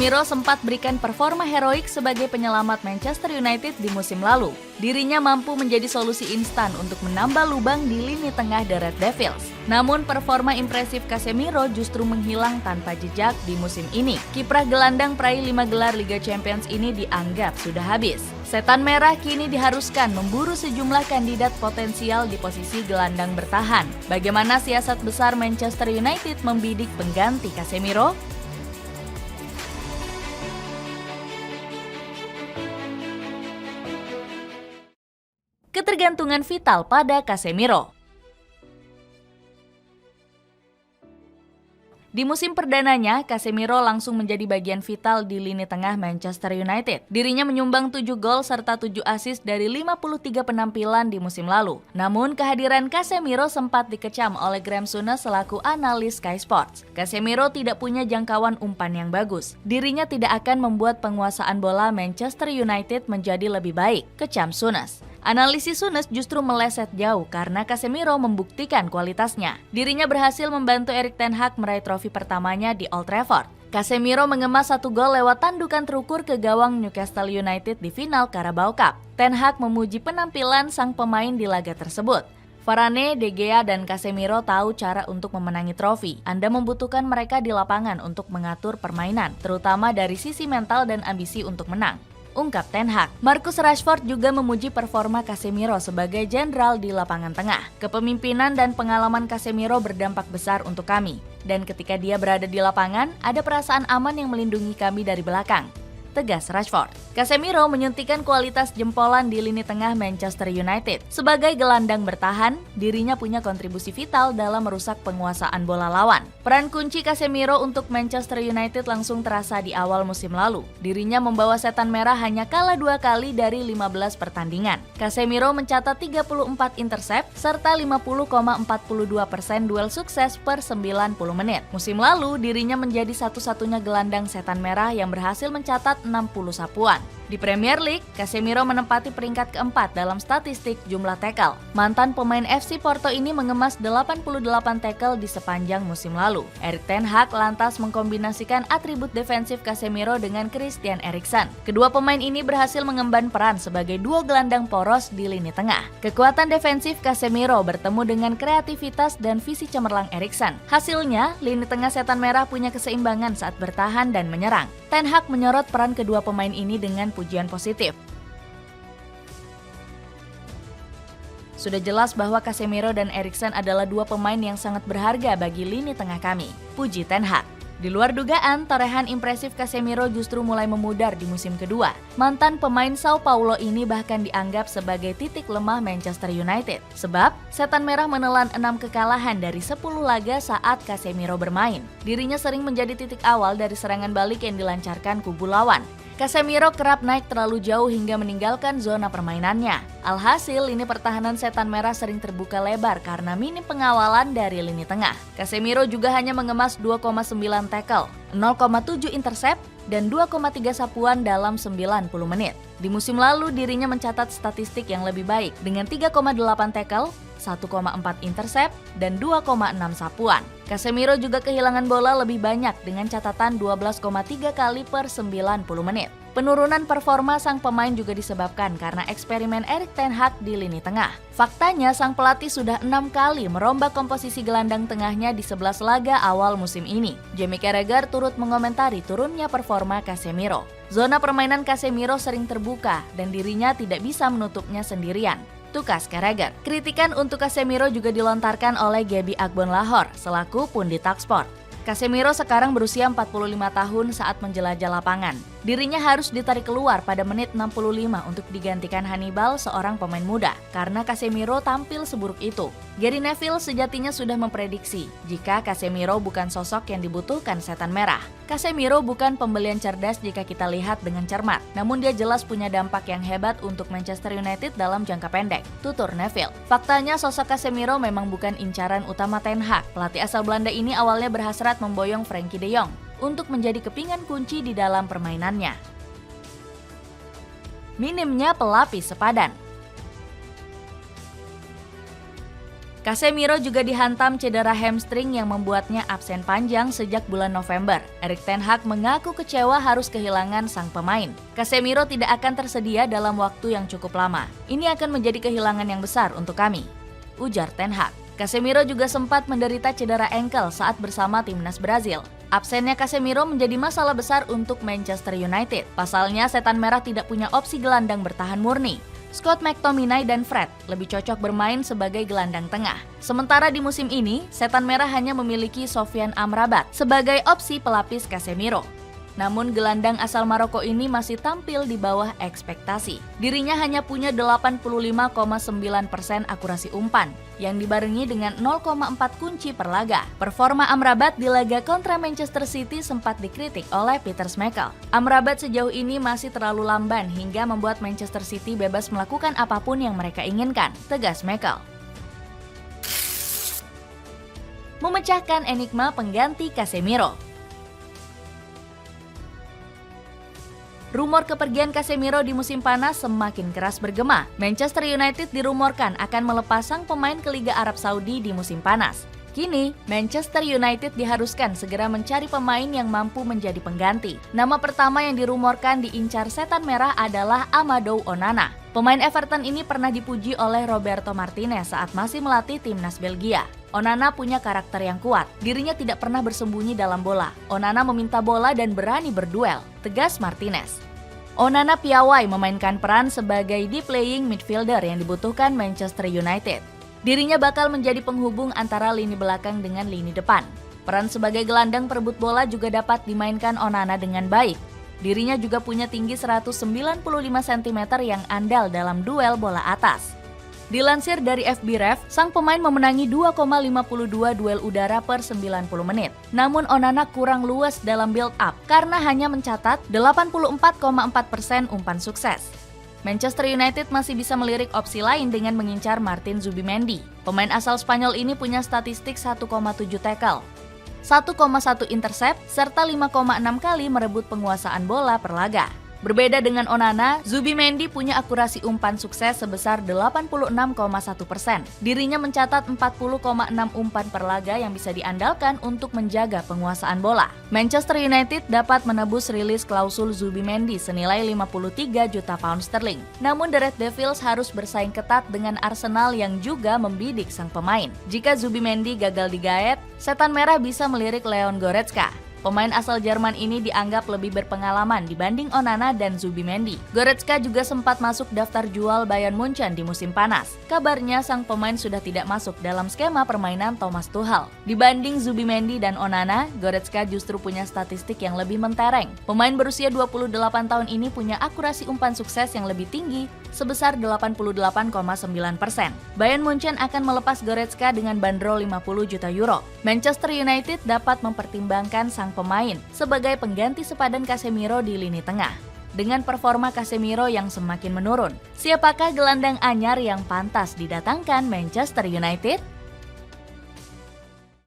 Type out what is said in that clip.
Casemiro sempat berikan performa heroik sebagai penyelamat Manchester United di musim lalu. Dirinya mampu menjadi solusi instan untuk menambah lubang di lini tengah The Red Devils. Namun performa impresif Casemiro justru menghilang tanpa jejak di musim ini. Kiprah gelandang peraih 5 gelar Liga Champions ini dianggap sudah habis. Setan Merah kini diharuskan memburu sejumlah kandidat potensial di posisi gelandang bertahan. Bagaimana siasat besar Manchester United membidik pengganti Casemiro? Ketergantungan vital pada Casemiro. Di musim perdananya, Casemiro langsung menjadi bagian vital di lini tengah Manchester United. Dirinya menyumbang 7 gol serta 7 assist dari 53 penampilan di musim lalu. Namun, kehadiran Casemiro sempat dikecam oleh Graham Souness selaku analis Sky Sports. Casemiro tidak punya jangkauan umpan yang bagus. Dirinya tidak akan membuat penguasaan bola Manchester United menjadi lebih baik, kecam Souness. Analisis Souness justru meleset jauh karena Casemiro membuktikan kualitasnya. Dirinya berhasil membantu Erik ten Hag meraih trofi pertamanya di Old Trafford. Casemiro mengemas 1 gol lewat tandukan terukur ke gawang Newcastle United di final Carabao Cup. Ten Hag memuji penampilan sang pemain di laga tersebut. Varane, De Gea, dan Casemiro tahu cara untuk memenangi trofi. Anda membutuhkan mereka di lapangan untuk mengatur permainan, terutama dari sisi mental dan ambisi untuk menang, ungkap Ten Hag. Marcus Rashford juga memuji performa Casemiro sebagai jenderal di lapangan tengah. Kepemimpinan dan pengalaman Casemiro berdampak besar untuk kami. Dan ketika dia berada di lapangan, ada perasaan aman yang melindungi kami dari belakang, tegas Rashford. Casemiro menyuntikkan kualitas jempolan di lini tengah Manchester United. Sebagai gelandang bertahan, dirinya punya kontribusi vital dalam merusak penguasaan bola lawan. Peran kunci Casemiro untuk Manchester United langsung terasa di awal musim lalu. Dirinya membawa Setan Merah hanya kalah 2 kali dari 15 pertandingan. Casemiro mencatat 34 intercept serta 50,42% duel sukses per 90 menit. Musim lalu, dirinya menjadi satu-satunya gelandang Setan Merah yang berhasil mencatat 60 sapuan. Di Premier League, Casemiro menempati peringkat keempat dalam statistik jumlah tackle. Mantan pemain FC Porto ini mengemas 88 tackle di sepanjang musim lalu. Erik ten Hag lantas mengkombinasikan atribut defensif Casemiro dengan Christian Eriksen. Kedua pemain ini berhasil mengemban peran sebagai duo gelandang poros di lini tengah. Kekuatan defensif Casemiro bertemu dengan kreativitas dan visi cemerlang Eriksen. Hasilnya, lini tengah Setan Merah punya keseimbangan saat bertahan dan menyerang. Ten Hag menyorot peran kedua pemain ini dengan pujian positif. Sudah jelas bahwa Casemiro dan Eriksen adalah dua pemain yang sangat berharga bagi lini tengah kami, puji Ten Hag. Di luar dugaan, torehan impresif Casemiro justru mulai memudar di musim kedua. Mantan pemain Sao Paulo ini bahkan dianggap sebagai titik lemah Manchester United. Sebab, Setan Merah menelan 6 kekalahan dari 10 laga saat Casemiro bermain. Dirinya sering menjadi titik awal dari serangan balik yang dilancarkan kubu lawan. Casemiro kerap naik terlalu jauh hingga meninggalkan zona permainannya. Alhasil, lini pertahanan Setan Merah sering terbuka lebar karena minim pengawalan dari lini tengah. Casemiro juga hanya mengemas 2,9 tackle, 0,7 intercept, dan 2,3 sapuan dalam 90 menit. Di musim lalu, dirinya mencatat statistik yang lebih baik dengan 3,8 tackle, 1,4 intercept, dan 2,6 sapuan. Casemiro juga kehilangan bola lebih banyak dengan catatan 12,3 kali per 90 menit. Penurunan performa sang pemain juga disebabkan karena eksperimen Erik ten Hag di lini tengah. Faktanya, sang pelatih sudah 6 kali merombak komposisi gelandang tengahnya di 11 laga awal musim ini. Jamie Carragher turut mengomentari turunnya performa Casemiro. Zona permainan Casemiro sering terbuka dan dirinya tidak bisa menutupnya sendirian, tukas Carragher. Kritikan untuk Casemiro juga dilontarkan oleh Gaby Agbonlahor selaku pundit Talksport. Casemiro sekarang berusia 45 tahun saat menjelajah lapangan. Dirinya harus ditarik keluar pada menit 65 untuk digantikan Hannibal, seorang pemain muda, karena Casemiro tampil seburuk itu. Gary Neville sejatinya sudah memprediksi jika Casemiro bukan sosok yang dibutuhkan Setan Merah. Casemiro bukan pembelian cerdas jika kita lihat dengan cermat, namun dia jelas punya dampak yang hebat untuk Manchester United dalam jangka pendek, tutur Neville. Faktanya, sosok Casemiro memang bukan incaran utama Ten Hag. Pelatih asal Belanda ini awalnya berhasrat memboyong Frenkie de Jong untuk menjadi kepingan kunci di dalam permainannya. Minimnya pelapis sepadan. Casemiro juga dihantam cedera hamstring yang membuatnya absen panjang sejak bulan November. Erik ten Hag mengaku kecewa harus kehilangan sang pemain. Casemiro tidak akan tersedia dalam waktu yang cukup lama. Ini akan menjadi kehilangan yang besar untuk kami, ujar ten Hag. Casemiro juga sempat menderita cedera ankle saat bersama timnas Brazil. Absennya Casemiro menjadi masalah besar untuk Manchester United. Pasalnya, setan merah tidak punya opsi gelandang bertahan murni. Scott McTominay dan Fred lebih cocok bermain sebagai gelandang tengah. Sementara di musim ini, setan merah hanya memiliki Sofyan Amrabat sebagai opsi pelapis Casemiro. Namun gelandang asal Maroko ini masih tampil di bawah ekspektasi. Dirinya hanya punya 85,9% akurasi umpan, yang dibarengi dengan 0,4 kunci per laga. Performa Amrabat di laga kontra Manchester City sempat dikritik oleh Peter Schmeichel. Amrabat sejauh ini masih terlalu lamban hingga membuat Manchester City bebas melakukan apapun yang mereka inginkan, tegas Schmeichel. Memecahkan enigma pengganti Casemiro. Rumor kepergian Casemiro di musim panas semakin keras bergema. Manchester United dirumorkan akan melepas sang pemain ke Liga Arab Saudi di musim panas. Kini, Manchester United diharuskan segera mencari pemain yang mampu menjadi pengganti. Nama pertama yang dirumorkan diincar setan merah adalah Amadou Onana. Pemain Everton ini pernah dipuji oleh Roberto Martinez saat masih melatih timnas Belgia. Onana punya karakter yang kuat, dirinya tidak pernah bersembunyi dalam bola. Onana meminta bola dan berani berduel, tegas Martinez. Onana piawai memainkan peran sebagai deep playing midfielder yang dibutuhkan Manchester United. Dirinya bakal menjadi penghubung antara lini belakang dengan lini depan. Peran sebagai gelandang perebut bola juga dapat dimainkan Onana dengan baik. Dirinya juga punya tinggi 195 cm yang andal dalam duel bola atas. Dilansir dari FBref, sang pemain memenangi 2,52 duel udara per 90 menit. Namun Onana kurang luas dalam build-up karena hanya mencatat 84,4% umpan sukses. Manchester United masih bisa melirik opsi lain dengan mengincar Martin Zubimendi. Pemain asal Spanyol ini punya statistik 1,7 tackle, 1,1 intercept, serta 5,6 kali merebut penguasaan bola per laga. Berbeda dengan Onana, Zubimendi punya akurasi umpan sukses sebesar 86,1%. Dirinya mencatat 40,6 umpan per laga yang bisa diandalkan untuk menjaga penguasaan bola. Manchester United dapat menebus rilis klausul Zubimendi senilai 53 juta pound sterling. Namun The Red Devils harus bersaing ketat dengan Arsenal yang juga membidik sang pemain. Jika Zubimendi gagal digaet, setan merah bisa melirik Leon Goretzka. Pemain asal Jerman ini dianggap lebih berpengalaman dibanding Onana dan Zubimendi. Goretzka juga sempat masuk daftar jual Bayern Munchen di musim panas. Kabarnya sang pemain sudah tidak masuk dalam skema permainan Thomas Tuchel. Dibanding Zubimendi dan Onana, Goretzka justru punya statistik yang lebih mentereng. Pemain berusia 28 tahun ini punya akurasi umpan sukses yang lebih tinggi, sebesar 88,9%. Bayern Munchen akan melepas Goretzka dengan bandrol 50 juta euro. Manchester United dapat mempertimbangkan sang pemain sebagai pengganti sepadan Casemiro di lini tengah. Dengan performa Casemiro yang semakin menurun, siapakah gelandang anyar yang pantas didatangkan Manchester United?